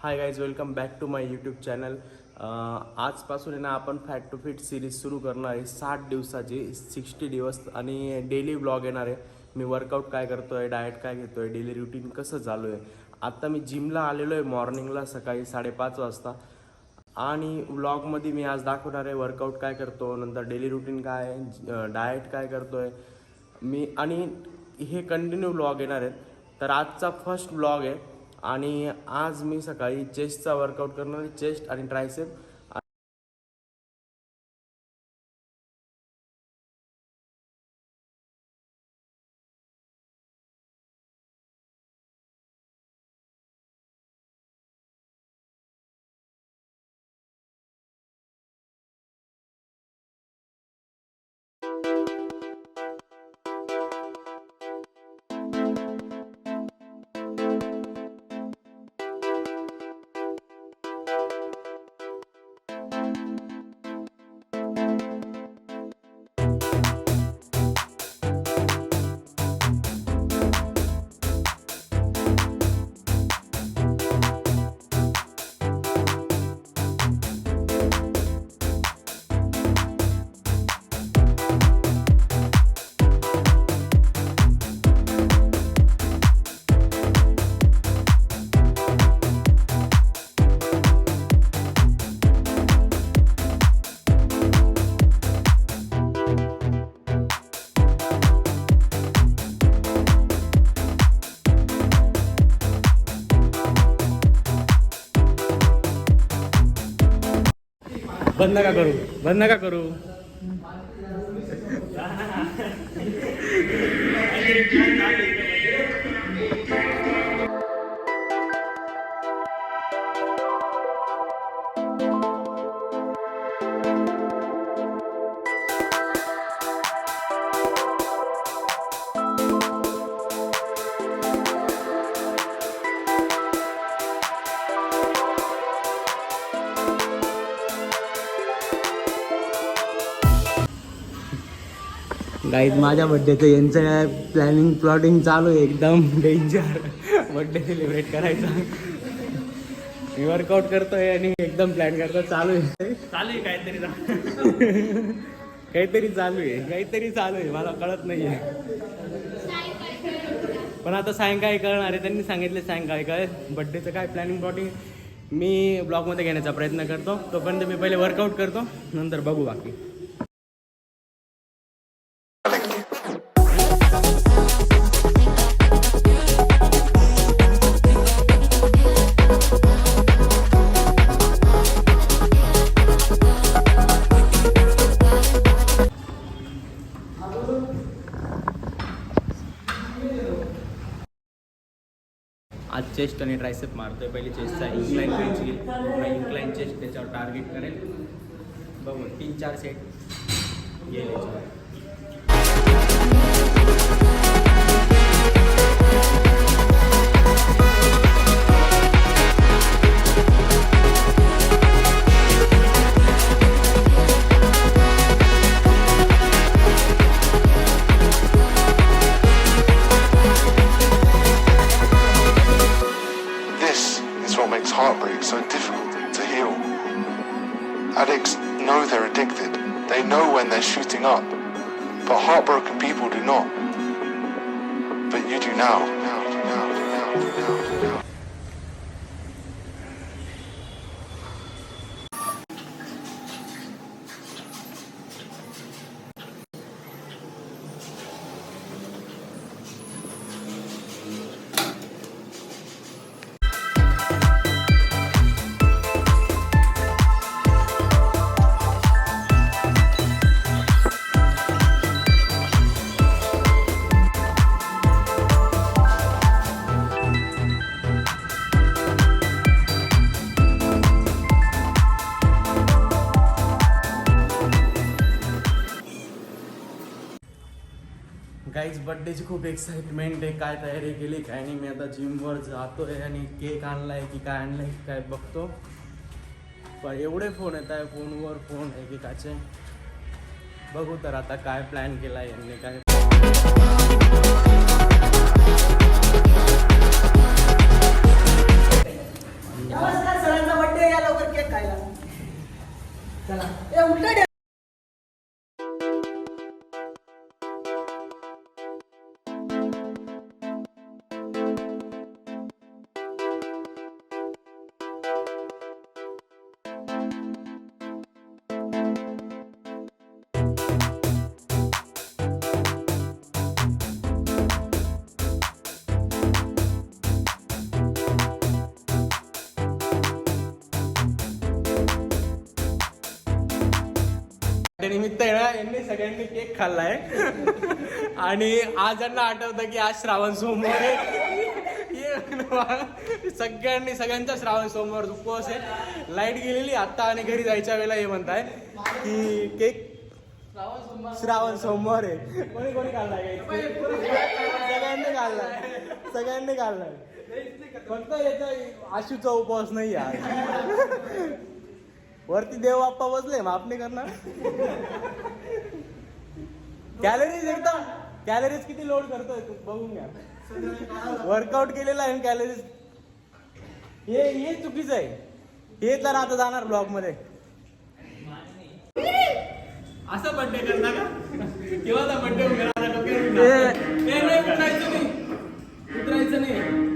High guys, welcome back to my YouTube channel. आजपासून आहे ना आपण फॅट टू फिट सिरीज सुरू करणार आहे. 60 दिवसाची 60 दिवस आणि डेली ब्लॉग येणार आहे. मी वर्कआउट काय करतो आहे, डाएट काय घेतो आहे, डेली रुटीन कसं चालू आहे. आत्ता मी जिमला आलेलो आहे मॉर्निंगला सकाळी 5:30 वाजता आणि व्लॉगमध्ये मी आज दाखवणार आहे वर्कआउट काय करतो, नंतर डेली रुटीन काय आहे, डाएट काय करतो आहे मी, आणि हे कंटिन्यू व्लॉग येणार आहेत. तर आजचा फर्स्ट व्लॉग आहे आणि आज मी सकाळी चेस्टचा वर्कआउट करणार आहे, चेस्ट आणि ट्रायसेप. बंद नका करू, बंद नका करू. गाईज, माझ्या बड्डेचं यांचं प्लॉटिंग चालू आहे, एकदम डेंजर. बड्डे सेलिब्रेट करायचा. मी वर्कआउट करतोय आणि एकदम प्लॅन करतो. चालू आहे काहीतरी काहीतरी चालू आहे मला कळत नाही आहे. पण आता सायंकाळी कळणार आहे. त्यांनी सांगितले सायंकाळी काय बड्डेचं काय प्लॅनिंग प्लॉटिंग मी ब्लॉगमध्ये घेण्याचा प्रयत्न करतो. तोपर्यंत मी पहिले वर्कआउट करतो, नंतर बघू बाकी. आज चेस्ट आणि ट्रायसेप मारतोय. पहिले चेस्टचा इन्क्लाइन बेंच घेईल, इन्क्लाइन चेस्ट त्याच्यावर टार्गेट करेल. बघू 3-4 सेट घेईल याच्यावर. Heartbreak so difficult to heal. Addicts know they're addicted. They know when they're shooting up. But heartbroken people do not. But you do now. Guys, बड्डेची खूप excitement आहे. काय तयारी केली काय नाही. मी आता जिमवर जातोय आणि केक आणलाय की काय आणलाय काय बघतो. पण एवढे फोन येत आहे, फोनवर फोन एकेकाचे. बघू तर आता काय प्लॅन केला आहे यांनी काय. नमस्कार, सरांचा बर्थडे, या लवकर केक खायला. चला ए उलट निमित्त आहे ना, यांनी सगळ्यांनी केक खाल्लाय आणि आज यांना आठवतं की आज श्रावण सोमवार आहे. सगळ्यांचा श्रावण सोमवार उपवास आहे. लाईट गेलेली आत्ता आणि घरी जायच्या वेळेला हे म्हणताय की केक श्रावण सोमवार आहे. कोणी कोणी खाल्लाय? सगळ्यांनी खाल्लाय. फक्त याचा आशूचा उपवास नाही आज. वरती देव बाप्पा बसले, माफ नाही करणार. कॅलरीज किती लोड करतोय तू बघून घ्या. वर्कआउट केलेला आहे कॅलरीज. हे चुकीचं आहे. हे तर आता जाणार ब्लॉग मध्ये. असं बर्थडे करता का? केव्हाचा बर्थडे उतरायचं नाही.